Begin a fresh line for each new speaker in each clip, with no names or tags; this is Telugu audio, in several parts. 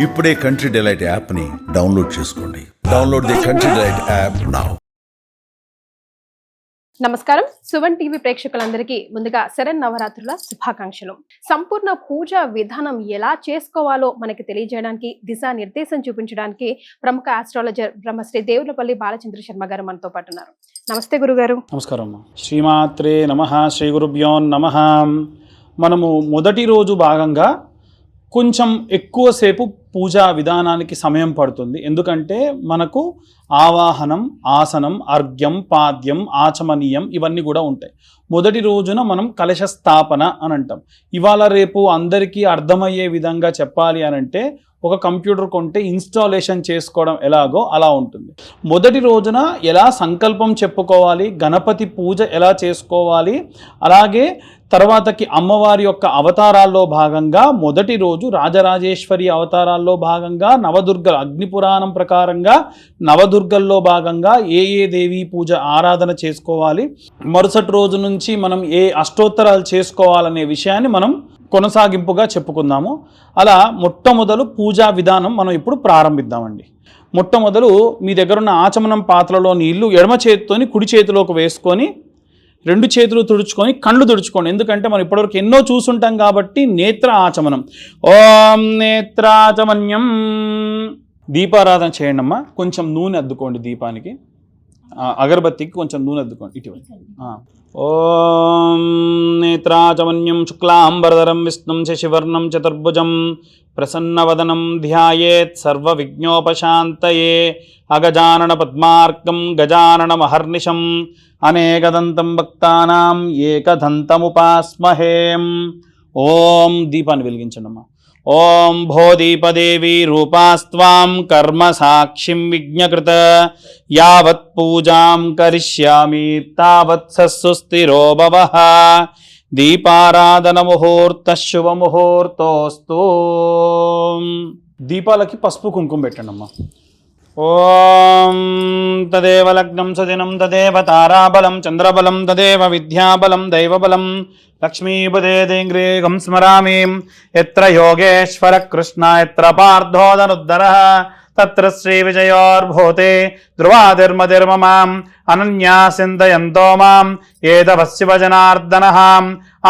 ఇప్పుడే కంట్రీ డిలైట్ యాప్ని డౌన్లోడ్ చేసుకోండి. Download the country delight app now.
నమస్కారం. సువన్ టీవీ ప్రేక్షకులందరికీ ముందుగా శరన్నవరాత్రుల శుభాకాంక్షలు. సంపూర్ణ పూజా విధానం ఎలా చేసుకోవాలో మనకి తెలియజేయడానికి, దిశానిర్దేశం చూపించడానికి ప్రముఖ ఆస్ట్రాలజర్ బ్రహ్మశ్రీ దేవులపల్లి బాలచంద్ర శర్మ గారు మనతో పాటు ఉన్నారు. నమస్తే గురుగారు.
నమస్కారం. శ్రీమాత్రే నమః. శ్రీ గురుభ్యో నమః. మనము మొదటి రోజు భాగంగా కొంచెం ఎక్కువసేపు పూజా విధానానికి సమయం పడుతుంది. ఎందుకంటే మనకు ఆవాహనం, ఆసనం, అర్ఘ్యం, పాద్యం, ఆచమనీయం ఇవన్నీ కూడా ఉంటాయి. మొదటి రోజున మనం కలశ స్థాపన అని అంటాం. ఇవాళ రేపు అందరికీ అర్థమయ్యే విధంగా చెప్పాలి అని అంటే ఒక కంప్యూటర్ కొంటే ఇన్స్టాలేషన్ చేసుకోవడం ఎలాగో అలా ఉంటుంది. మొదటి రోజున ఎలా సంకల్పం చెప్పుకోవాలి, గణపతి పూజ ఎలా చేసుకోవాలి, అలాగే తర్వాతకి అమ్మవారి యొక్క అవతారాల్లో భాగంగా మొదటి రోజు రాజరాజేశ్వరి అవతారాల్లో భాగంగా నవదుర్గలు, అగ్నిపురాణం ప్రకారంగా నవదుర్గల్లో భాగంగా ఏ దేవీ పూజ ఆరాధన చేసుకోవాలి, మరుసటి రోజు నుంచి మనం ఏ అష్టోత్తరాలు చేసుకోవాలనే విషయాన్ని మనం కొనసాగింపుగా చెప్పుకుందాము. అలా మొట్టమొదలు పూజా విధానం మనం ఇప్పుడు ప్రారంభిద్దామండి. మొట్టమొదలు మీ దగ్గర ఉన్న ఆచమనం పాత్రలో నీళ్లు ఎడమ చేతితోని కుడి చేతిలోకి వేసుకొని 2 చేతులు తుడుచుకొని కళ్ళు తుడుచుకోండి. ఎందుకంటే మనం ఇప్పటివరకు ఎన్నో చూసుంటాం కాబట్టి నేత్ర ఆచమనం. ఓం నేత్రాచమన్యం. దీపారాధన చేయండి అమ్మా. కొంచెం నూనె అద్దుకోండి దీపానికి, అగరబత్తికి కొంచెం నూనె అద్దుకోండి. ఇటీవల ఓం నేత్రాచమన్యం శుక్లాంబరధరం విష్ణుం శశివర్ణం చతుర్భుజం ప్రసన్నవదనం ధ్యాయేత్ సర్వ విఘ్నోపశాంతయే అగజానన పద్మార్కం గజాననమహర్నిశం అనేకదంతం భక్తానాం ఏకదంతముపాస్మహేం. ఓం దీపాన్ని వెలిగించండి అమ్మా. ఓం భోదీపదేవి రూపాస్త్వాం కర్మ సాక్షిం విజ్ఞకృత యావత్ పూజాం కరిష్యామి తావత్ సుస్థిరో భవః. దీపారాధన ముహూర్త శుభ ముహూర్తోస్తు. దీపాలకి పసుపు కుంకుమ పెట్టండి అమ్మా. ఓం తదేవ లగ్నం సదినం తదేవ తారాబలం చంద్రబలం తదేవ విద్యాబలం దైవబలం లక్ష్మీపదేంగ్రేగం స్మరామి. ఎత్ర యోగేశ్వర కృష్ణ ఎత్ర పార్థోదనుద్దరః తత్ర శ్రీ విజయోర్భూతే ధ్రువాదిర్మదిర్మమాం అనన్యాసింతయంతో మాం ఏదవశివ జనార్దనః.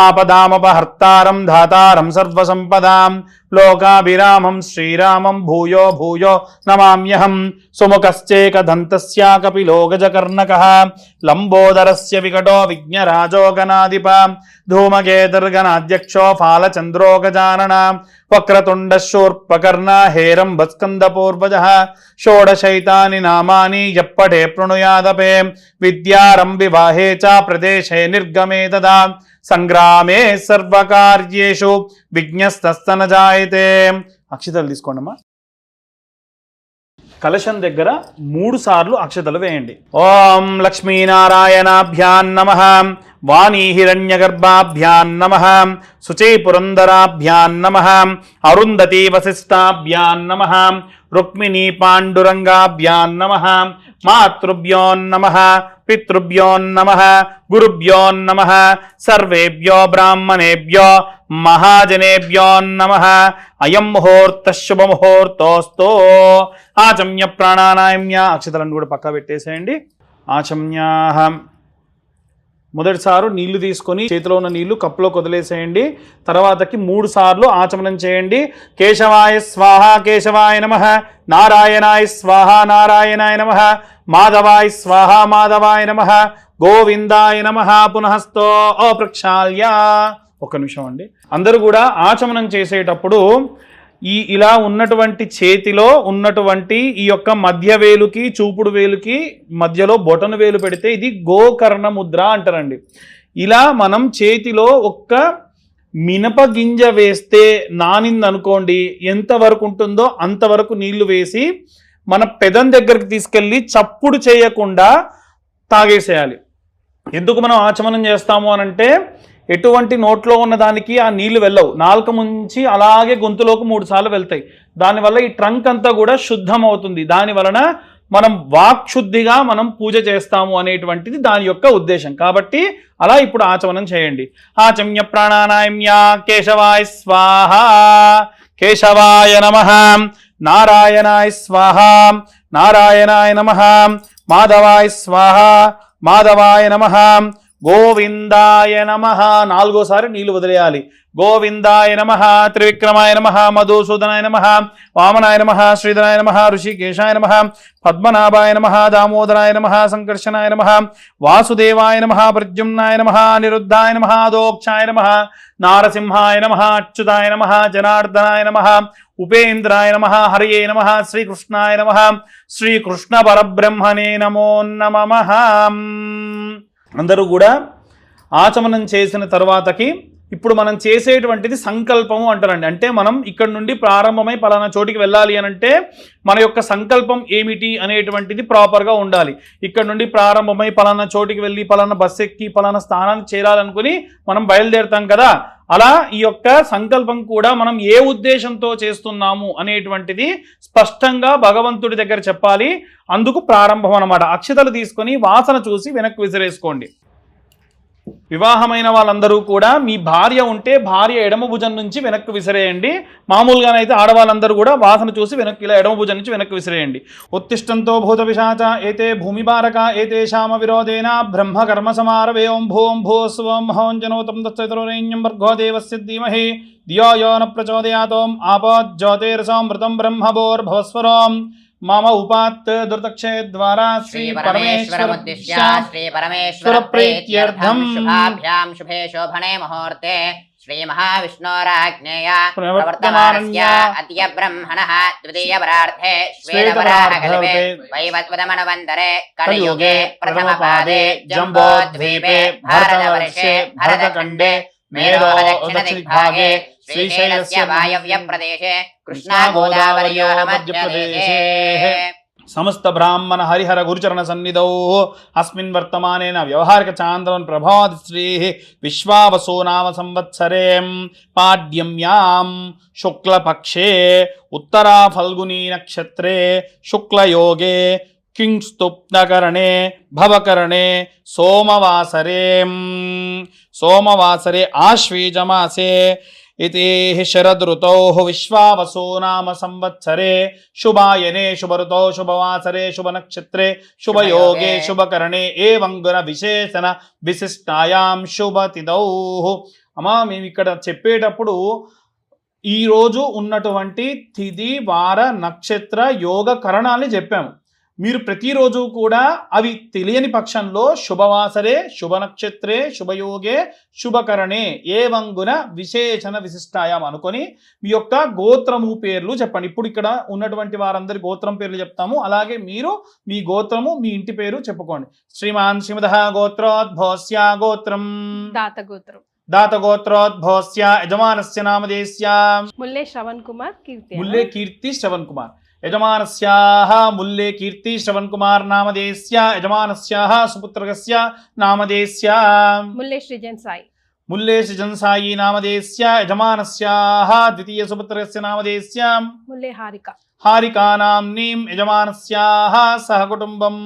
ఆపదామపహర్తారం ధాతారం సర్వసంపదాం లోకాభిరామం శ్రీరామం భూయో భూయో నమామ్యహం. సుముఖశ్చేకదంతస్య కపిలో గజకర్ణకః లంబోదరస్య వికటో విఘ్నరాజో గణాధిప ధూమకేతుర్గణాధ్యక్షో ఫాలచంద్రో గజానన వక్రతుండ శూర్పకర్ణ హేరంబస్కందపూర్వజః. షోడశైతాని నామాని యప్పఠే ప్రణుయాదపే విద్యారంభివాహే చ ప్రదేశే నిర్గమే తదా సంగ్రామే సర్వకార్యేషు విఘ్నస్తస్తన జాయతే. అక్షతలు తీసుకోండి అమ్మా. కలశం దగ్గర 3 సార్లు అక్షతలు వేయండి. ఓం లక్ష్మీనారాయణాభ్యాం నమః. వాణీ హిరణ్యగర్భాభ్యాం నమః. శుచీ పురందరాభ్యాం నమః. అరుంధతీ వశిష్టాభ్యాం నమః. రుక్మిణీ పాండురంగాభ్యాం నమః. మాతృభ్యో నమః. పితృభ్యో నమః. గురుభ్యో నమః. సర్వేభ్యో బ్రాహ్మణేభ్యో మహాజనేభ్యో నమః. అయం ముహూర్త శుభ ముహూర్తోస్తు. ఆచమ్య ప్రాణానాయమ్య. అక్షతలను కూడా పక్కా పెట్టేసేయండి. ఆచమ్యాహ. మొదటిసారి నీళ్లు తీసుకొని చేతిలో ఉన్న నీళ్లు కప్పులోకి వదిలేసేయండి. తర్వాతకి 3 సార్లు ఆచమనం చేయండి. కేశవాయ స్వాహ కేశవాయ నమః. నారాయణాయ స్వాహ నారాయణాయ నమః. మాధవాయ స్వాహ మాధవాయ నమః. గోవిందాయ నమః. పునఃస్థో ప్రక్షాళ్య. ఒక్క నిమిషం అండి. అందరూ కూడా ఆచమనం చేసేటప్పుడు ఇలా ఉన్నటువంటి చేతిలో ఉన్నటువంటి ఈ యొక్క మధ్య వేలుకి చూపుడు వేలుకి మధ్యలో బొటను వేలు పెడితే ఇది గోకర్ణ ముద్ర అంటారండి. ఇలా మనం చేతిలో ఒక్క మినప గింజ వేస్తే నానిందనుకోండి, ఎంతవరకు ఉంటుందో అంతవరకు నీళ్లు వేసి మన పెదం దగ్గరికి తీసుకెళ్ళి చప్పుడు చేయకుండా తాగేసేయాలి. ఎందుకు మనం ఆచమనం చేస్తాము అనంటే ఎటువంటి నోట్లో ఉన్న దానికి ఆ నీళ్లు వెళ్ళవు, నాలుక ముంచి అలాగే గొంతులోకి 3 సార్లు వెళ్తాయి. దానివల్ల ఈ ట్రంక్ అంతా కూడా శుద్ధం అవుతుంది. దాని వలన మనం వాక్శుద్ధిగా మనం పూజ చేస్తాము అనేటువంటిది దాని యొక్క ఉద్దేశం. కాబట్టి అలా ఇప్పుడు ఆచమనం చేయండి. ఆచమ్య ప్రాణానాయమ్య కేశవాయ స్వాహ కేశవాయ నమః, నారాయణాయ స్వాహ, నారాయణాయ నమః, మాధవాయ స్వాహ, మాధవాయ నమః, గోవిందాయ నమః. 4సారి నీళ్లు వదిలేయాలి. గోవిందాయ నమః, త్రివిక్రమాయ నమః, మధుసూదనాయ నమః, వామనాయ నమః, శ్రీధరాయ నమః, ఋషికేశాయ నమః, పద్మనాభాయ నమః, దామోదరాయ నమః, సంకర్షణాయ నమః, వాసుదేవాయ నమః, ప్రద్యుమ్నాయ నమః, అనిరుద్ధాయ నమః, దోక్షాయ నమః, నారసింహాయ నమః, అచ్యుతాయ నమః, జనార్దనాయ నమః, ఉపేంద్రాయ నమః, హరియే నమః, శ్రీకృష్ణాయ నమః, శ్రీకృష్ణ పరబ్రహ్మణే నమో నమః. అందరూ కూడా ఆచమనం చేసిన తర్వాతకి ఇప్పుడు మనం చేసేటువంటిది సంకల్పము అంటారండి. అంటే మనం ఇక్కడ నుండి ప్రారంభమై పలానా చోటికి వెళ్ళాలి అని అంటే మన యొక్క సంకల్పం ఏమిటి అనేటువంటిది ప్రాపర్గా ఉండాలి. ఇక్కడ నుండి ప్రారంభమై పలానా చోటికి వెళ్ళి పలానా బస్సు ఎక్కి పలానా స్థానానికి చేరాలనుకుని మనం బయలుదేరుతాం కదా, అలా ఈ యొక్క సంకల్పం కూడా మనం ఏ ఉద్దేశంతో చేస్తున్నాము అనేటువంటిది స్పష్టంగా భగవంతుడి దగ్గర చెప్పాలి. అందుకు ప్రారంభం అన్నమాట. అక్షతలు తీసుకొని వాసన చూసి వెనక్కి విసిరేసుకోండి. వివాహమైన వాళ్ళందరూ కూడా మీ భార్య ఉంటే భార్య ఎడమ భుజం నుంచి వెనక్కి విసిరేయండి. మామూలుగానైతే ఆడవాళ్ళందరూ కూడా వాసన చూసి వెనక్కి ఇలా ఎడమ భుజం నుంచి వెనక్కి విసిరేయండి. ఉత్తిష్టంతో భూత పిశాచ ఏతే భూమిభారక ఏతేషామ విరోధేన బ్రహ్మ కర్మ సమారవే ఓం భూం భూస్వం హోంజనోతం దత్తైతరోరేణ్యం భర్గో దేవస్య ధీమహి ధియో యో న ప్రచోదయాతోం ఆపజ్యోతిర్సమృతం బ్రహ్మభోర్భవస్వరం మమ ఉపాత్ దుర్దక్షే ద్వారా శ్రీ పరమేశ్వరముద్దిశ్య
శ్రీ పరమేశ్వర
ప్రీత్యర్థం
శుభాభ్యాం శుభే శోభనే ముహూర్తే శ్రీ మహావిష్ణోరాజ్ఞేయ
ప్రవర్తమానస్య
అద్య బ్రహ్మణః ద్వితీయ పరార్థే శ్వేతవరాహకల్పే వైవస్వతమనువంతరే కలియుగే ప్రథమ పాదే జంబోద్వీపే భారతవర్షే భరతఖండే మేరో దక్షిణదిగ్భాగే శ్రీశైలస్య వాయవ్య ప్రదేశే కృష్ణా గోదావర్యోః మధ్యప్రదేశే
సమస్త బ్రాహ్మణ హరిహర గురుచరణ సన్నిధౌ అస్మిన్ వర్తమానేన వ్యవహారిక చాంద్రవన్ ప్రభాత్ శ్రీ విశ్వావసో నామ సంవత్సరే పాడ్యమ్యాం శుక్లపక్షే ఉత్తరా ఫల్గునీ నక్షత్రే శుక్లయోగే కింస్తుప్నకరణే భవకరణే సోమవాసరే ఆశ్వీజమాసే ఇతి శరదృతౌ విశ్వావసో నామ సంవత్సరే శుభాయనే శుభఋతౌ శుభవాసరే శుభనక్షత్రే శుభయోగే శుభకరణే ఏవం గుణ విశేషణ విశిష్టాయాం శుభతిథౌ. అమ్మా మేము ఇక్కడ చెప్పేటప్పుడు ఈరోజు ఉన్నటువంటి తిథి వార నక్షత్ర యోగ కరణాన్ని చెప్పాము. మీరు ప్రతిరోజు కూడా అవి తెలియని పక్షంలో శుభవాసరే శుభనక్షత్రే శుభయోగే శుభకరణే ఏవంగున విశేషణ విశిష్టాయం అనుకొని మీ యొక్క గోత్రము పేర్లు చెప్పండి. ఇప్పుడు ఇక్కడ ఉన్నటువంటి వారందరి గోత్రం పేర్లు చెప్తాము. అలాగే మీరు మీ గోత్రము మీ ఇంటి పేరు చెప్పుకోండి. శ్రీమాన్ శ్రీమదః గోత్రోద్భవస్య గోత్రం దాతగోత్రోద్భవస్య యజమానస్య నామధేస్య
ముల్లే శ్రవణ్ కుమార్ కీర్తి
ముల్లే కీర్తి శ్రవణ్ కుమార్ యజమానస్యాః ముల్లే కీర్తి శ్రవణ్ కుమార్ నామధేస్య యజమానస్యాః సుపుత్రకస్య నామధేస్య
ముల్లే సృజన్ సాయి
ముల్లే సృజన్ సాయి నామధేస్య యజమానస్యాః ద్వితీయ సుపుత్రకస్య నామధేస్య
ముల్లే హారిక
హారికా నామ్నీం యజమానస్యాః సహ కుటుంబం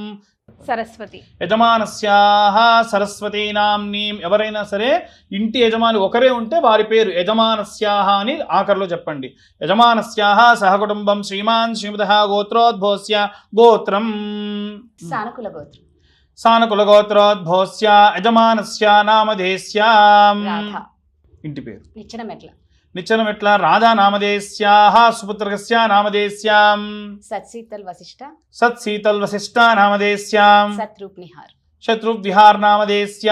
సరస్వతి
యజమానస్యాః సరస్వతీ నామ్నీం. ఎవరైనా సరే ఇంటి యజమాని ఒకరే ఉంటే వారి పేరు యజమానస్యాః అని ఆఖరిలో చెప్పండి. యజమానస్యాః సహ కుటుంబం శ్రీమాన్ శ్రీమదః గోత్రోద్భవస్య గోత్రం సానుకుల గోత్రోద్భవస్య యజమానస్య నామధేస్య ఇంటి పేరు నిచ్చనమెట్ల రాధా నామధేస్యాః సుపుత్రకస్య నామధేస్య సత్శీతల్ వశిష్ట నామధేస్య శత్రువిహార్ నామధేస్య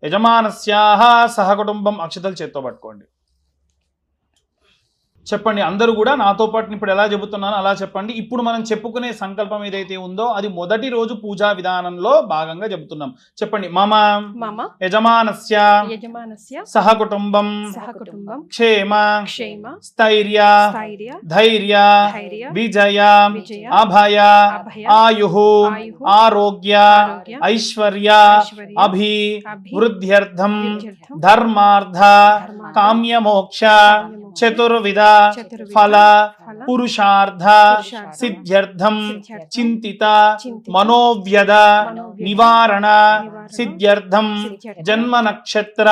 యజమానస్యాః సహ కుటుంబం. అక్షతలు చేత్తో పట్టుకోండి. చెప్పండి అందరూ కూడా నాతో పాటు ఇప్పుడు ఎలా చెబుతున్నానో అలా చెప్పండి. ఇప్పుడు మనం చెప్పుకునే సంకల్పం ఏదైతే ఉందో అది మొదటి రోజు పూజా విధానంలో భాగంగా చెబుతున్నాం. చెప్పండి. మమ యజమానస్య సహ కుటుంబం క్షేమ స్థైర్య ధైర్య విజయ అభయ ఆయుః ఆరోగ్య ఐశ్వర్య అభివృద్ధ్యర్థం ధర్మార్థ కామ్యమోక్ష చతుర్విధ ఫల పురుషార్థ సిద్ధ్యర్థం చింతిత మనోవ్యద నివారణ సిద్ధ్యర్థం జన్మ నక్షత్ర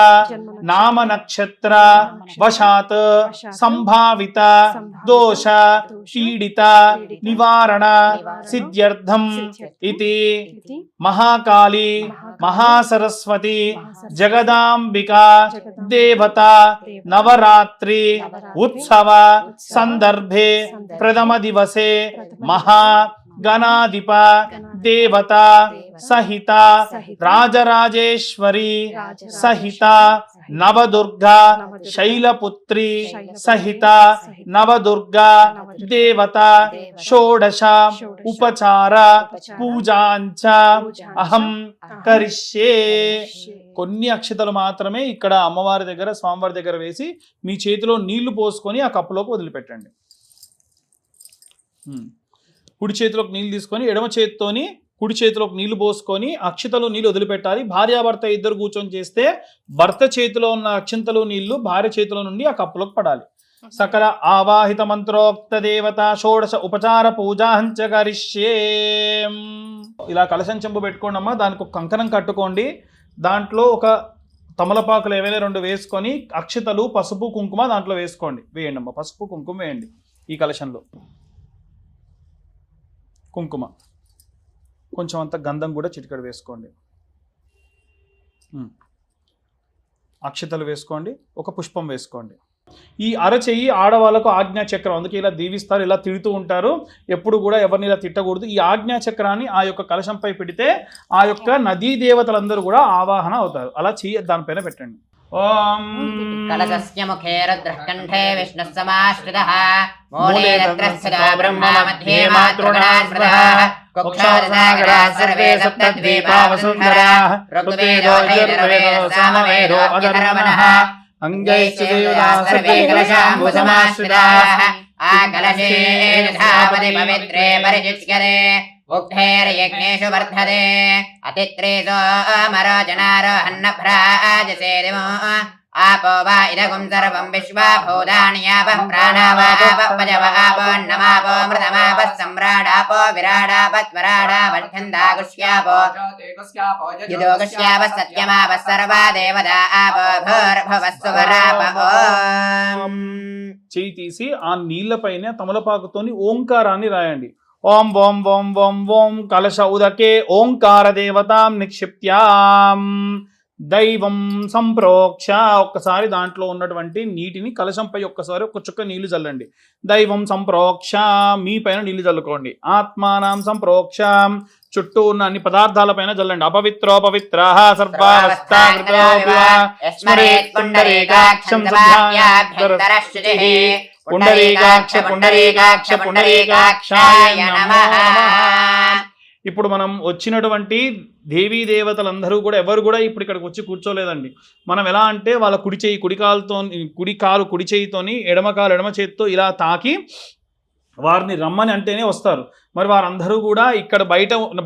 నామ నక్షత్ర వశాత్ సంభావిత దోష పీడిత నివారణ సిద్ధ్యర్థం ఇతి మహాకాళీ మహాసరస్వతి జగదాంబికా దేవత నవరాత్రి ఉత్సవ సందర్భే ప్రథమ దివసే మహా గణాధిప దేవత సహిత రాజరాజేశ్వరి సహిత నవదుర్గా శైలపుత్రి సహిత నవదుర్గా దేవత షోడశ ఉపచార పూజాంచ అహం కరిష్యే. కొన్ని అక్షతలు మాత్రమే ఇక్కడ అమ్మవారి దగ్గర స్వామివారి దగ్గర వేసి మీ చేతిలో నీళ్లు పోసుకొని ఆ కప్పులోకి వదిలిపెట్టండి. కుడి చేతిలోకి నీళ్లు తీసుకొని ఎడమ చేతితోని కుడి చేతిలోకి నీళ్లు పోసుకొని అక్షతలు నీళ్లు వదిలిపెట్టాలి. భార్యాభర్త ఇద్దరు కూర్చొని చేస్తే భర్త చేతిలో ఉన్న అక్షంతలు నీళ్లు భార్య చేతిలో నుండి ఆ కప్పులోకి పడాలి. సకల ఆవాహిత మంత్రోక్త దేవత షోడశ ఉపచార పూజాంచ కరిష్యే. ఇలా కలశం చెంబు పెట్టుకోండి అమ్మా. దానికి ఒక కంకణం కట్టుకోండి. దాంట్లో ఒక తమలపాకులు ఏవైనా 2 వేసుకొని అక్షతలు పసుపు కుంకుమ దాంట్లో వేయండి అమ్మా. పసుపు కుంకుమ వేయండి ఈ కలశంలో. కుంకుమ కొంచెం అంత గంధం కూడా చిటికెడు వేసుకోండి. అక్షతలు వేసుకోండి. ఒక పుష్పం వేసుకోండి. ఈ అరచెయ్యి ఆడవాళ్ళకు ఆజ్ఞా చక్రం, అందుకే ఇలా దీవిస్తారు, ఇలా తిడుతూ ఉంటారు. ఎప్పుడు కూడా ఎవరిని ఇలా తిట్టకూడదు. ఈ ఆజ్ఞా చక్రాన్ని ఆ యొక్క కలశంపై పెడితే ఆ యొక్క నదీ దేవతలందరూ కూడా ఆవాహన అవుతారు. అలా దానిపైన పెట్టండి. ఓం
కలశస్య ముఖే రుద్రః కంఠే విష్ణుః సమాశ్రితః మూలే తత్రస్థితా బ్రహ్మ మధ్యే మాతృగణాః స్మృతః కుక్షాదిసాగరాः సర్వే సప్తద్వీపా వసుంధరాः ఋగ్వేదో యజుర్వేదో సామవేదో అథర్వణः అంగైశ్చ దేవతాः సర్వే కలశాంబు సమాశ్రితాः ఆ కలశే యథాపతి పవిత్రే పరిచిత్యతే ఉక్తైర్యజ్ఞేషు వర్ధతే అతిత్రేసో అమరోజనారోహన్నభ్రాజసేదిమో आपो वा इदगुं सर्वं विश्वाभूतान्यापः प्राणावापपजवापो नमापो मृतमापः सम्राडापो विराडापत्वराडापच्छन्दागुष्यापो युदोगुष्यापः सत्यमापः सर्वा देवता आपो भूर्भुवस्सुवरापो.
చేయి తీసి ఆ నీళ్లపైన తమలపాకుతోని ఓంకారాన్ని రాయండి. ఓం ఓం ఓం ఓం ఓం కలశ ఉదకే ఓంకార దేవతాం నిక్షిప్త్యాం దైవం సంప్రోక్ష. ఒక్కసారి దాంట్లో ఉన్నటువంటి నీటిని కలశంపై ఒక్కసారి ఒక చుక్క నీళ్లు చల్లండి. దైవం సంప్రోక్ష, మీ పైన నీళ్లు చల్లుకోండి. ఆత్మానం సంప్రోక్ష, చుట్టూ ఉన్న అన్ని పదార్థాల పైన చల్లండి. అపవిత్రోపవిత్ర పుండరీకాక్ష పుండరీకాక్ష పుండరీకాక్షాయ నమః. ఇప్పుడు మనం వచ్చినటువంటి దేవీ దేవతలందరూ కూడా ఎవరు కూడా ఇప్పుడు ఇక్కడికి వచ్చి కూర్చోలేదండి. మనం ఎలా అంటే వాళ్ళ కుడి చేయి కుడి కాలు కుడి చేయితోని ఎడమ కాలు ఎడమ చేతితో ఇలా తాకి వారిని రమ్మని అంటేనే వస్తారు. మరి వారందరూ కూడా ఇక్కడ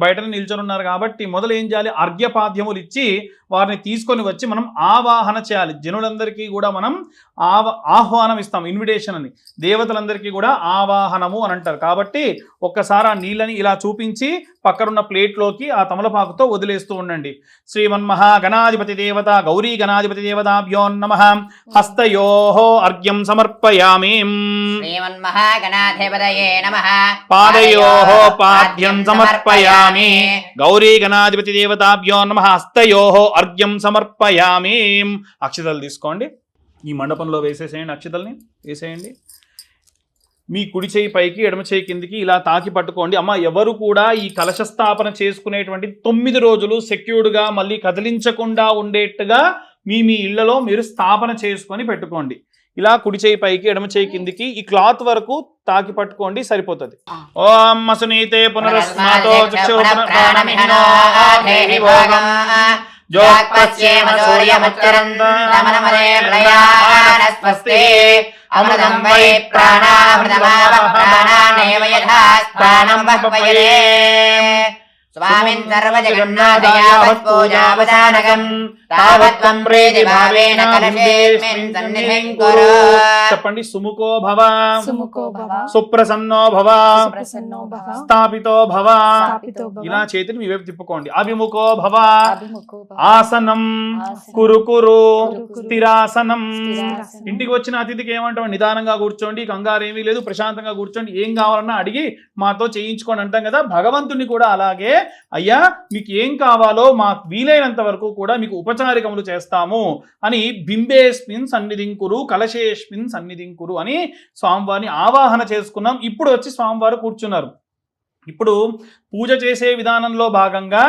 బయటనే నిల్చొని ఉన్నారు కాబట్టి మొదలు ఏం చేయాలి, అర్ఘ్యపాద్యములు ఇచ్చి వారిని తీసుకొని వచ్చి మనం ఆవాహన చేయాలి. జనులందరికీ కూడా మనం ఆహ్వానం ఇస్తాం, ఇన్విటేషన్ అని. దేవతలందరికీ కూడా ఆవాహనము అని అంటారు. కాబట్టి ఒక్కసారి ఆ నీళ్ళని ఇలా చూపించి పక్కనున్న ప్లేట్లోకి ఆ తమలపాకుతో వదిలేస్తూ ఉండండి. శ్రీమన్మహా గణాధిపతి దేవత గౌరీ గణాధిపతి దేవతాభ్యో నమః. హస్తయోః అర్ఘ్యం సమర్పయామి.
శ్రీమన్మహా గణాధిపతయే నమః.
పాదయోః పాద్యం సమర్పయామి. గౌరీ గణాధిపతి దేవతాభ్యో నమః. హస్తయోః అర్ఘ్యం సమర్పయామి. అక్షతలు తీసుకోండి, ఈ మండపంలో వేసేసేయండి. అక్షతల్ని వేసేయండి. మీ కుడి చేయి పైకి ఎడమ చేయి కిందికి ఇలా తాకి పట్టుకోండి. అమ్మ ఎవరు కూడా ఈ కలశ స్థాపన చేసుకునేటువంటి 9 రోజులు సెక్యూర్డ్గా మళ్ళీ కదిలించకుండా ఉండేట్టుగా మీ ఇళ్లలో మీరు స్థాపన చేసుకొని పెట్టుకోండి. ఇలా కుడి చేయి పైకి ఎడమ చేయి కిందికి ఈ క్లాత్ వరకు తాకి పట్టుకోండి, సరిపోతుంది. ఓం అసునీతే పునరస్మాతో చక్షుప్రాణమిహినో ఆధేహి భోగం జ్యోత్పశ్యేమ సూర్యముచ్చరంతమనమదే ప్రయాణస్వస్తి అమృతం వై ప్రాణామృతమావ ప్రాణానేవ యథా స్థానం బహ్వయే
స్వామిన్ సర్వజగన్నాథయావత్ పూజావసానకం తావత్వం ప్రీతి భావేన కలశేస్మిన్ సన్నిధిం కురు.
చెప్పండి. సుముఖో భవ,
సుముఖో భవ,
సుప్రసన్నో భవ,
సుప్రసన్నో భవ,
స్థాపితో భవ.
స్థాపితో భవ,
ఇలా చేతిని మీ వైపు తిప్పుకోండి. అభిముఖో భవ,
అభిముఖో భవ,
ఆసనం
ఆసనం,
కురు కురు,
కురు,
స్థిరాసనం.
స్థిరాసనం.
ఇంటికి వచ్చిన అతిథికి ఏమంటాం? నిదానంగా కూర్చోండి, కంగారు ఏమీ లేదు, ప్రశాంతంగా కూర్చోండి, ఏం కావాలన్నా అడిగి మాతో చేయించుకోండి అంటాం కదా. భగవంతుని కూడా అలాగే, అయ్యా మీకు ఏం కావాలో మాకు వీలైనంత వరకు కూడా మీకు ఉపచారికములు చేస్తాము అని బింబేస్మిన్ సన్నిధింకురు కలశేస్మిన్ సన్నిధింకురు అని స్వామివారిని ఆవాహన చేసుకున్నాం. ఇప్పుడు వచ్చి స్వామివారు కూర్చున్నారు. ఇప్పుడు పూజ చేసే విధానంలో భాగంగా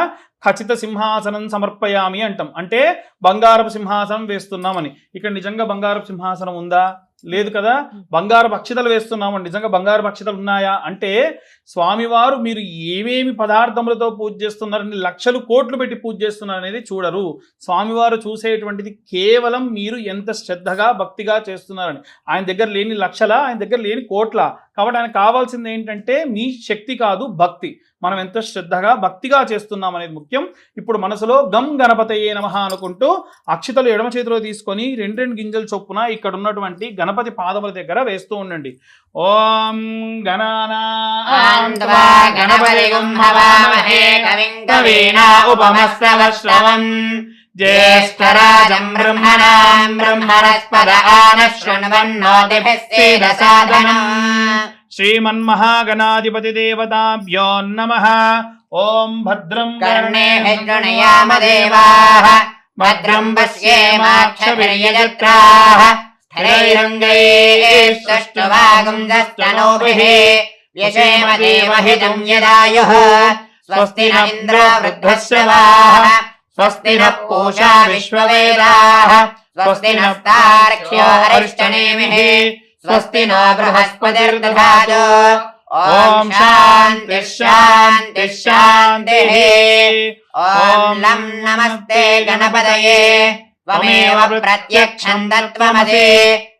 ఖచ్చిత సింహాసనం సమర్పయామి అంటాం. అంటే బంగారపు సింహాసనం వేస్తున్నామని. ఇక్కడ నిజంగా బంగారపు సింహాసనం ఉందా? లేదు కదా. బంగారపు అక్షతలు వేస్తున్నామని. నిజంగా బంగారపు అక్షతలు ఉన్నాయా అంటే స్వామివారు మీరు ఏమేమి పదార్థములతో పూజ చేస్తున్నారని లక్షలు కోట్లు పెట్టి పూజ చేస్తున్నారు అనేది చూడరు. స్వామివారు చూసేటువంటిది కేవలం మీరు ఎంత శ్రద్ధగా భక్తిగా చేస్తున్నారని. ఆయన దగ్గర లేని లక్షల, ఆయన దగ్గర లేని కోట్ల. కాబట్టి ఆయన కావాల్సింది ఏంటంటే మీ శక్తి కాదు, భక్తి. మనం ఎంత శ్రద్ధగా భక్తిగా చేస్తున్నాం అనేది ముఖ్యం. ఇప్పుడు మనసులో గం గణపతయే నమః అనుకుంటూ అక్షతలు ఎడమ చేతిలో తీసుకొని రెండు గింజల చొప్పున ఇక్కడ ఉన్నటువంటి గణపతి పాదముల దగ్గర వేస్తూ ఉండండి. ఓం
గణపతిం హవామహే కవిం కవీనా ఉపమశ్రవశ్రవం జ్యేష్ఠరాజం బ్రహ్మణాం బ్రహ్మణస్పద ఆనః శృణ్వన్నోతిభిः సేదసాదనం.
శ్రీమన్మహాగణాధిపతి దేవతాభ్యో నమః. ఓం భద్రం
కర్ణేభిः శృణుయామ దేవాः భద్రం పశ్యేమాక్షభిర్యజత్రాः స్థిరైరంగైः సుష్ఠువాగుంసస్తనూభిः వ్యశేమ దేవహితం యదాయుః. స్వస్తి న ఇంద్రో వృద్ధశ్రవాः స్వస్తి నః పూషా విశ్వవేదాः స్వస్తి నస్తార్క్ష్యో అరిష్టనేమిః స్వస్తి నో బృహస్పతిర్దధాతు. ఓం శాంతి శాంతి శాంతిః. ఓం లం నమస్తే గణపతయే త్వమేవ ప్రత్యక్షం తత్వమసి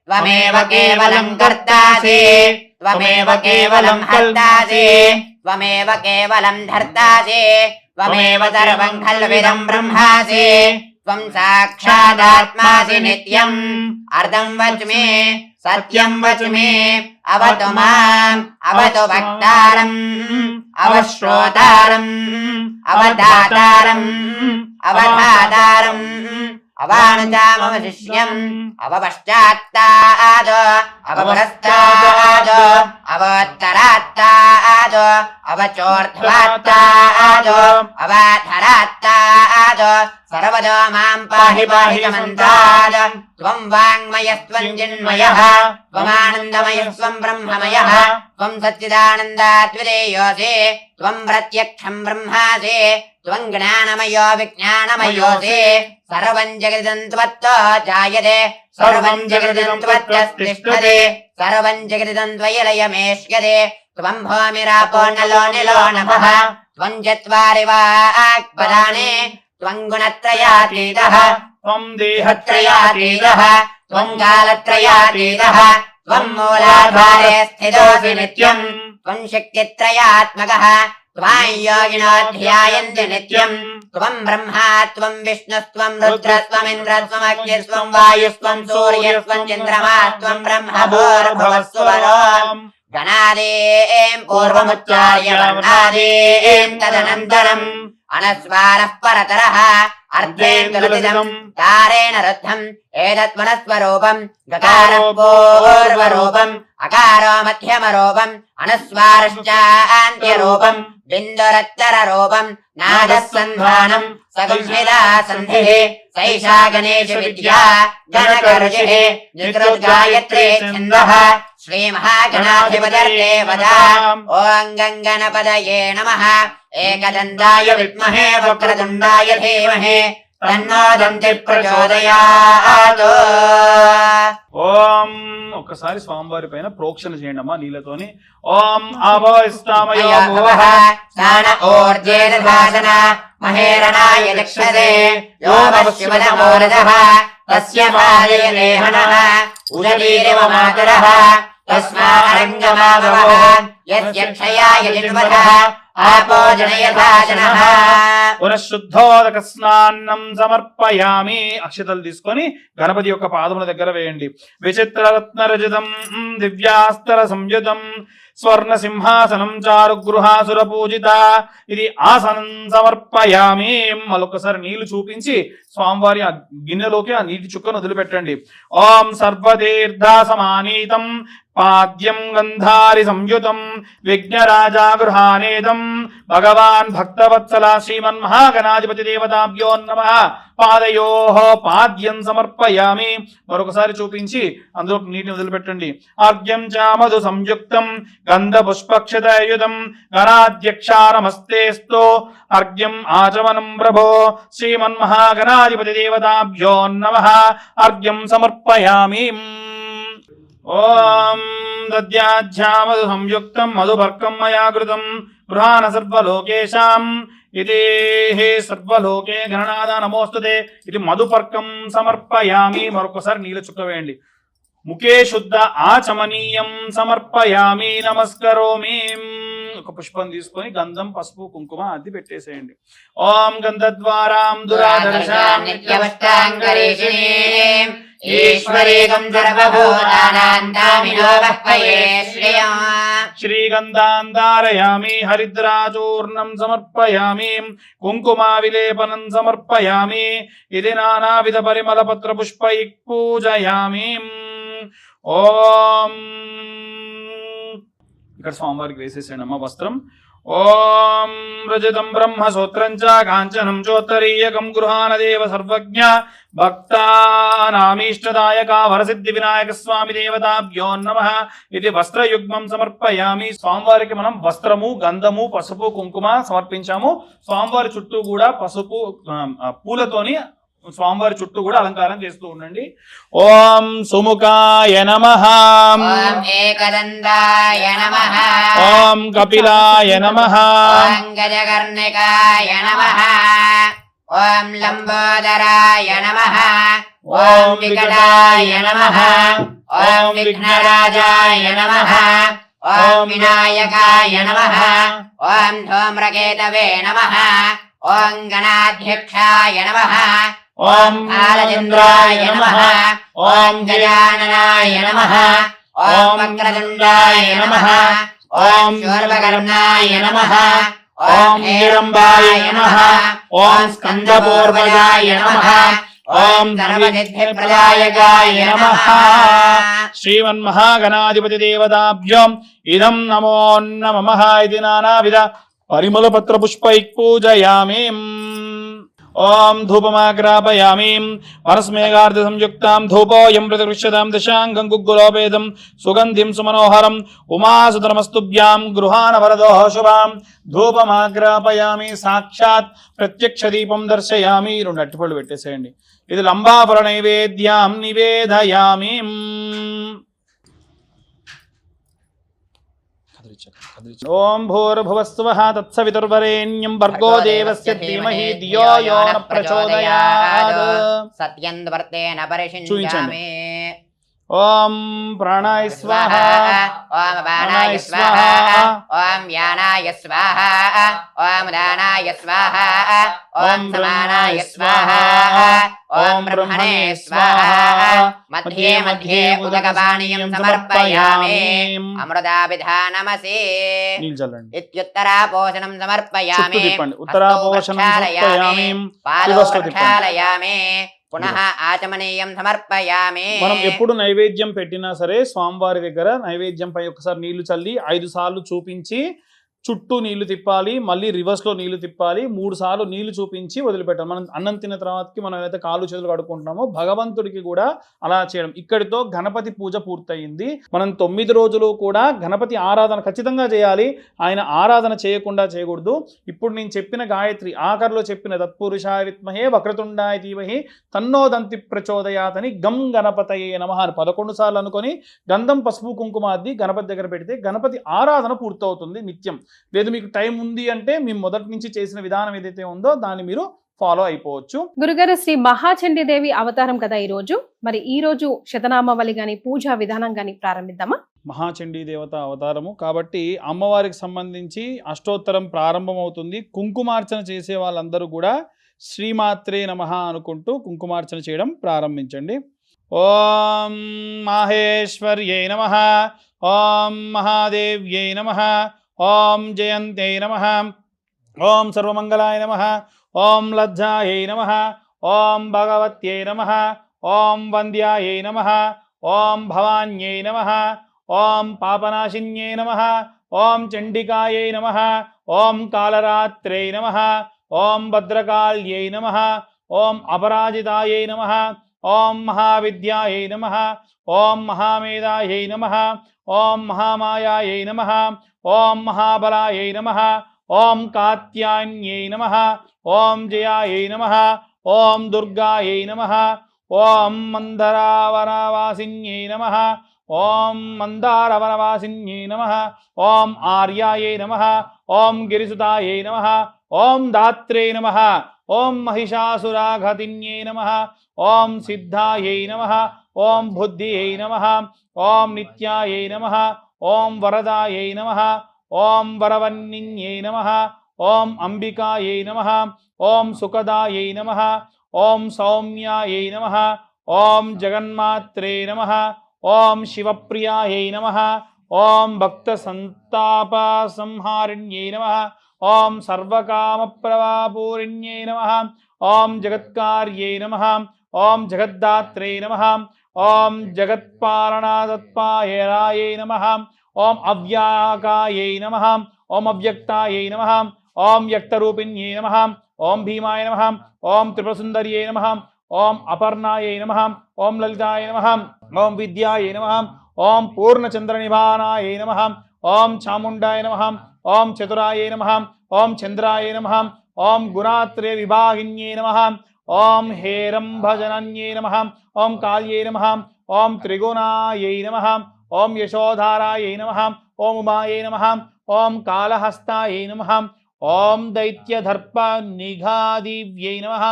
త్వమేవ కేవలం కర్తాసి త్వమేవ కేవలం హర్తాసి త్వమేవ కేవలం ధర్తాసి త్వమేవ సర్వం ఖల్విదం బ్రహ్మాసి త్వం సాక్షాదాత్మాసి నిత్యం. అర్ధం వచ్మి సత్యం వచ్మి అవతు మాం అవతు భక్తారం అవశ్రోతారం అవధాతారం అవధాతారం అవానుజామమ శిష్యం అవపశ్చాత్తాద్ అవపురస్తాద్ అవోత్తరాత్తాద్ అవచోర్ధ్వాత్తాద్ అవాధరాత్తాద్ సర్వదో మాం పాహి పాహి చమంతాద్. త్వం వాంగ్మయస్త్వం చిన్మయః త్వమానందమయస్త్వం బ్రహ్మమయః త్వం సచ్చిదానందాద్వితీయోసి త్వం ప్రత్యక్షం బ్రహ్మాసి త్వం జ్ఞానమయో విజ్ఞానమయోసి. సర్వం జగదిదం త్వత్తో జాయతే సర్వం జగదిదం త్వత్తిష్టతే సర్వం జగదిదం త్వయలయమేష్యతే. త్వం భూమిరాపో నలో నిలో నభః త్వం చత్వారి వాక్పదాని త్వం గుణత్రయాతీతః
త్వం
దేహత్రయాతీతః త్వం కాలత్రయాతీతః త్వం మూలాధారే స్థితోసి నిత్యం త్వం శక్తిత్రయాత్మకః త్వాం యోగినో ధ్యాయంతి నిత్యం. త్వం బ్రహ్మా త్వం విష్ణుస్త్వం రుద్రస్త్వమింద్రస్త్వమగ్నిస్త్వం వాయుస్త్వం సూర్యస్త్వం చంద్రమా త్వం బ్రహ్మ భూర్భువస్సువరోం. గణాదేం పూర్వముచ్చార్య వర్ణాదేం తదనంతరం అనస్వారః పరతరః అర్ధేందులతిదం కారేణ రుద్ధం ఏతత్మనస్వరూపం గకారం పూర్వరూపం అకారో మధ్యమరూపం అనుస్వారశ్చాన్త్యరూపం బిందురత్తరరూపం నాదస్సంధానం సగుంహితా సంధిః సైషా గణేశ విద్యా గణకర్షిః నికృద్గాయత్రీ ఛందః శ్రీమహాగణాధిపతిర్దేవతా. ఓం గంగణపతయే నమః. ఏకదంతాయ విద్మహే వక్రతుండాయ ధీమహి తన్నో దంతి ప్రచోదయాత్.
ఓం ఒక్కసారి స్వామివారి పైన ప్రోక్షణ చేయండి అమ్మా నీళ్ళతోని. ఓం ఆభవిస్తామయో భువః
స్నాన ఊర్జేదధాసన మహేరణాయ దక్షతే యో వశివదమోరదః తస్య పాదయతే హనః ఉదలీరివ మాతరః తస్మారంగమావహ యస్య క్షయాయ జిన్వధః आपो जनयथा जनः
పునఃశుద్ధోదక స్నానం సమర్పయామి. అక్షతలు తీసుకొని గణపతి యొక్క పాదముల దగ్గర వేయండి. విచిత్ర రత్న రజితం దివ్యాస్తర సంయుతం స్వర్ణ సింహాసనం చారు గృహాసుర పూజిత. ఇది ఆసనం సమర్పయామి. మరొకసారి నీళ్లు చూపించి స్వామివారి ఆ గిన్నెలోకి ఆ నీటి చుక్కను వదిలిపెట్టండి. ఓం సర్వతీర్థ సమానీతం పాద్యం గంధారి సంయుతం విఘ్నరాజా గృహానేదం భగవాన్ భక్తవత్సల శ్రీమన్మహాగణాధిపతి దేవతాభ్యో నమః. పాదయోః పాద్యం సమర్పయామి. మరొకసారి చూపించి అందులో నీటిని వదిలిపెట్టండి. ఆర్ఘ్యం చ మధు సంయుక్తం గంధ పుష్పక్షతయుతం గణాధ్యక్షారమస్తేస్తో అర్ఘ్యం ఆచమనం ప్రభో శ్రీమన్మహాగణాధిపతి దేవతాభ్యో నమః. అర్ఘ్యం సమర్పయామి. ఓం దద్యాధ్యామధు సంయుక్తం మధుపర్కం మయా కృతం గృహాన సర్వలోకేశాం ఇది సర్వలోకే గణనాద నమోస్తుతే. ఇది మధుపర్కం సమర్పయామి. మరొకసారి నీళ్ళ చుక్క వేయండి. ముఖే శుద్ధ ఆచమనీయం సమర్పయామి నమస్కరోమి. ఒక పుష్పం తీసుకొని గంధం పసుపు కుంకుమ అది పెట్టేసేయండి. ఓం గంధద్వారాం దురాదర్శాం
నిత్యవష్టాంగరీషిణీం ఈశ్వరీకం సర్వభూతానాం తామినో వహ్వయే శ్రియం
శ్రీగంధాంధారయామి. హరిద్రాచూర్ణం సమర్పయామి. కుంకుమా విలేపనం సమర్పయామి. ఇది నానావిధ పరిమళ పత్ర పుష్పై పూజయామి. ఓం ఇక్కడ స్వామివారికి వేసేసాడు అమ్మ వస్త్రం. ఓం రజతం బ్రహ్మసూత్రం చ కాంచనం చోత్తరీయకం గృహానదేవ సర్వజ్ఞ భక్తానామీష్టదాయక వరసిద్ధి వినాయక స్వామి దేవతాభ్యో నమః. ఇది వస్త్రయుగ్మం సమర్పయామి. స్వామివారికి మనం వస్త్రము గంధము పసుపు కుంకుమ సమర్పించాము. స్వామివారి చుట్టూ కూడా పసుపు పూలతోని స్వామివారి చుట్టూ కూడా అలంకారం చేస్తూ ఉండండి. ఓం సుముఖాయ నమః.
ఓం ఏకదంతాయ నమః.
ఓం కపిలాయ నమః.
ఓం గజకర్ణికాయ నమః. ఓం లంబోదరాయ నమః. ఓం వికటాయ నమః. ఓం విఘ్నరాజాయ నమః. ఓం వినాయకాయ నమః. ఓం ధూమ్రకేతవే నమః. ఓం గణాధ్యక్షాయ నమః. ఓం కాలచంద్రాయ నమః. ఓం గజాననాయ నమః. ఓం వక్రతుండాయ నమః. ఓం శూర్పకర్ణాయ నమః. ఓం హేరంబాయ నమః. ఓం స్కందపూర్వజాయ నమః. ఓం సర్వసిద్ధిప్రదాయకాయ నమః.
శ్రీమన్మహాగణాధిపతి దేవతాభ్యం ఇదం నమో నమః. ఇది నానావిధ పరిమళ పత్ర పుష్పై పూజయామి. ఓం ధూపమాగ్రాపయామి. పరస్మేఘార్ధ సంయుక్తాం ధూపోయం ప్రతిగృహ్యతాం దశాంగం గుగ్గులోపేతం సుగంధిం సుమనోహరం ఉమాసుతనమస్తుభ్యాం గృహాన వరదోః శుభాం. ధూపమాగ్రాపయామి. సాక్షాత్ ప్రత్యక్ష దీపం దర్శయామి. 2 అట్టిపళ్ళు పెట్టేసేయండి. ఇది లంబాపుర నైవేద్యాం నివేదయామి. ఓం భూర్భువస్సువః తత్సవితుర్వరేణ్యం భర్గో దేవస్య ధీమహి ధియో యో న ప్రచోదయాత్.
సత్యం వర్తేన పరిషించామి.
ఓం ప్రాణాయ స్వాహ.
ఓం అపానాయ స్వాహ. ఓం వ్యానాయ స్వాహ. ఓం ఉదానాయ స్వాహ. ఓం సమానాయ స్వాహ. ఓం బ్రహ్మణే స్వాహ. మధ్యే మధ్యే ఉదకపానీయం సమర్పయామి. అమృతాభిధానమసి ఇత్యుత్తరాపోషణం సమర్పయామి.
ఉత్తరాపోషణం సమర్పయామి.
పాదోక్షాళయామి. పునః ఆచమనీయం సమర్పయామి.
మనం ఎప్పుడు నైవేద్యం పెట్టినా సరే స్వామివారి దగ్గర నైవేద్యం పై ఒకసారి నీళ్లు చల్లి 5 సార్లు చూపించి చుట్టూ నీళ్లు తిప్పాలి. మళ్ళీ రివర్స్ లో నీళ్లు తిప్పాలి. 3 సార్లు నీళ్లు చూపించి వదిలిపెట్టాలి. మనం అన్నం తిన్న తర్వాతకి మనం ఏదైతే కాళ్ళు చేతులు కడుక్కుంటున్నామో భగవంతుడికి కూడా అలా చేయడం. ఇక్కడితో గణపతి పూజ పూర్తయింది. మనం 9 రోజులు కూడా గణపతి ఆరాధన ఖచ్చితంగా చేయాలి. ఆయన ఆరాధన చేయకుండా చేయకూడదు. ఇప్పుడు నేను చెప్పిన గాయత్రి ఆఖరిలో చెప్పిన తత్పురుషాయ విద్మహే వక్రతుండాయ ధీమహి తన్నో దంతి ప్రచోదయాతని గం గణపతయే నమః అని 11 సార్లు అనుకొని గంధం పసుపు కుంకుమ అద్ది గణపతి దగ్గర పెడితే గణపతి ఆరాధన పూర్తవుతుంది నిత్యం. లేదు మీకు టైం ఉంది అంటే మీ మొదటి నుంచి చేసిన విధానం ఏదైతే ఉందో దాన్ని మీరు ఫాలో అయిపోవచ్చు.
గురుగారు శ్రీ మహాచండీదేవి అవతారం కదా ఈ రోజు. మరి ఈ రోజు శతనామావళి గాని పూజా విధానం గాని ప్రారంభిద్దామా?
మహాచండీ దేవత అవతారము. కాబట్టి అమ్మవారికి సంబంధించి అష్టోత్తరం ప్రారంభమవుతుంది. కుంకుమార్చన చేసే వాళ్ళందరూ కూడా శ్రీమాత్రే నమః అనుకుంటూ కుంకుమార్చన చేయడం ప్రారంభించండి. ఓం మాహేశ్వర్యై నమః, ఓం మహాదేవ్యై నమః, ఓం జయంత్యై నమః, ఓం సర్వమంగళాయ నమః, ఓం లజ్జాయై నమః, ఓం భగవత్యై నమః, ఓం వంద్యాయై నమః, ఓం భవాన్యై నమః, ఓం పాపనాశిన్యై నమః, ఓం చండికాయై నమః, ఓం కాలరాత్రై నమః, ఓం భద్రకాళ్యై నమః, ఓం అపరాజితాయై నమః, ఓం మహావిద్యాయై నమః, ఓం మహామేధాయై నమః, ఓం మహామాయాయై నమః, ఓం మహాబలాయై నమః, ఓం కాత్యాయన్యై నమః, ఓం జయాయై నమః, ఓం దుర్గాయై నమః, ఓం మందరావనవాసిన్యై నమః, ఓం మందారవనవాసిన్యై నమః, ఓం ఆర్యాయై నమః, ఓం గిరిసుతాయై నమః, ఓం దాత్రే నమః, ఓం మహిషాసురాఘతిన్యై నమః, ఓం సిద్ధాయై నమః, ఓం బుద్ధియై నమః, ఓం నిత్యాయై నమః, ఓం వరదాయై నమః, ఓం వరవన్నిన్యై నమః, ఓం అంబికాయై నమః, ఓం సుఖదాయై నమః, ఓం సౌమ్యాయై నమః, ఓం జగన్మాత్రే నమః, ఓం శివప్రియాయై నమః, ఓం భక్త సంతాప సంహారిణ్యై నమః, ఓం సర్వకామప్రవాపూరిణ్యై నమః, ఓం జగత్కార్యై నమః, ఓం జగద్దాత్రే నమః, ఓం జగత్పాలనాతత్పాయరాయై నమః, ఓం అవ్యాకాయై నమః, ఓం అవ్యక్తాయై నమః, ఓం వ్యక్తరూపిణ్యై నమః, ఓం భీమాయ నమః, ఓం త్రిపురసుందర్యై నమః, ఓం అపర్ణాయై నమః, ఓం లలితాయ నమః, ఓం విద్యాయై నమః, ఓం పూర్ణచంద్రనిభానాయై నమః, ఓం చాముండాయ నమః, ఓం చతురాయై నమః, ఓం చంద్రాయై నమః, ఓం గుణాత్రే విభాగిన్యై నమః, ఓం హేరంభజనన్యై నమః, ఓం కాళ్యై నమః, ఓం త్రిగుణాయై నమః, ఓం యశోధారాయై నమః, ఓం ఉమాయై నమః, ఓం కాళహస్తాయై నమః, ఓం దైత్యదర్ప నిఘాదివ్యై నమః,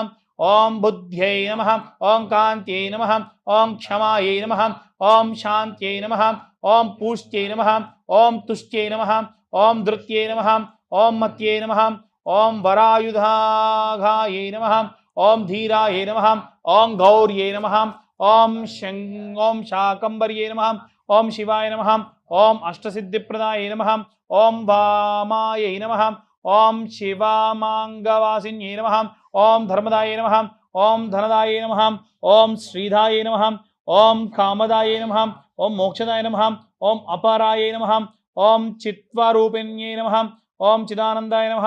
ఓం బుద్ధ్యై నమః, ఓం కాంత్యై నమః, ఓం క్షమాయై నమః, ఓం శాంత్యై నమః, ఓం పూష్ట్యై నమః, ఓం తుష్ట్యై నమః, ఓం ధృత్యై నమః, ఓం మత్యై నమః, ఓం వరాయుధాఘాయై నమః, ఓం ధీరాయై నమః, ఓం గౌర్యై నమః, ఓం శాకంబర్యై నమః, ఓం శివాయ నమః, ఓం అష్టసిద్ధిప్రదాయై నమః, ఓం వామాయై నమః, ఓం శివామాంగవాసిన్యై నమః, ఓం ధర్మదాయై నమః, ఓం ధనదాయై నమః, ఓం శ్రీధాయై నమః, ఓం కామదాయై నమః, ఓం మోక్షదాయ నమః, ఓం అపారాయై నమః, ఓం చిత్వరూపిణ్యై నమః, ఓం చిదానందాయ నమః,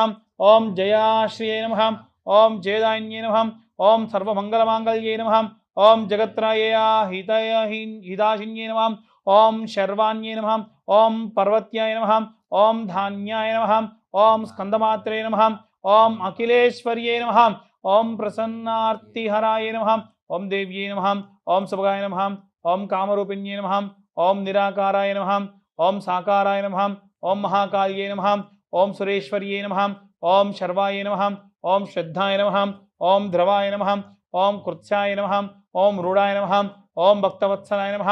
ఓం జయాశ్రియై నమః, ఓం జయదాన్యై నమః, ఓం సర్వమంగళమాంగళ్యై నమః, ఓం జగత్రాయ హితాశిన్యై నమః, ఓం శర్వాణ్యై నమః, ఓం పర్వత్యాయ నమః, ఓం ధాన్యాయ నమః, ఓం స్కందమాత్రే నమః, ఓం అఖిలేశ్వర్యై నమః, ఓం ప్రసన్నార్తిహరాయ నమః, ఓం దేవ్యై నమః, ఓం శుభగాయ నమః, ఓం కామరూపిణ్యై నమః, ఓం నిరాకారాయ నమః, ఓం సాకారాయ నమః, ఓం మహాకాళ్యై నమః, ఓం సురేశ్వర్యై నమః, ఓం శర్వాయ నమః, ఓం శ్రద్ధాయ నమః, ఓం ధ్రువాయ నమః, ఓం కృత్యాయ నమః, ఓం రూఢాయ నమః, ఓం భక్తవత్సలాయ నమః,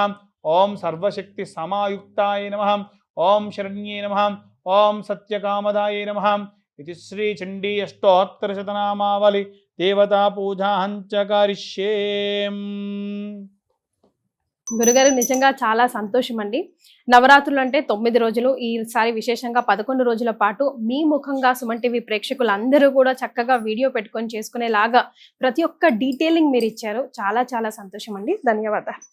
ఓం సర్వశక్తి సమాయుక్తాయ నమః, ఓం శరణ్యై నమః, ఓం సత్యకామదాయ నమః. ఇది శ్రీ చండీ అష్టోత్తరశతనామావళి దేవతా పూజాహంచ కరిష్యే.
గురుగారు నిజంగా చాలా సంతోషం అండి. నవరాత్రులు అంటే 9 రోజులు, ఈసారి విశేషంగా 11 రోజుల పాటు మీ ముఖంగా సుమన్ టీవీ ప్రేక్షకులందరూ కూడా చక్కగా వీడియో పెట్టుకొని చేసుకునేలాగా ప్రతి ఒక్క డీటెయిలింగ్ మీరు ఇచ్చారు. చాలా చాలా సంతోషం అండి. ధన్యవాదాలు.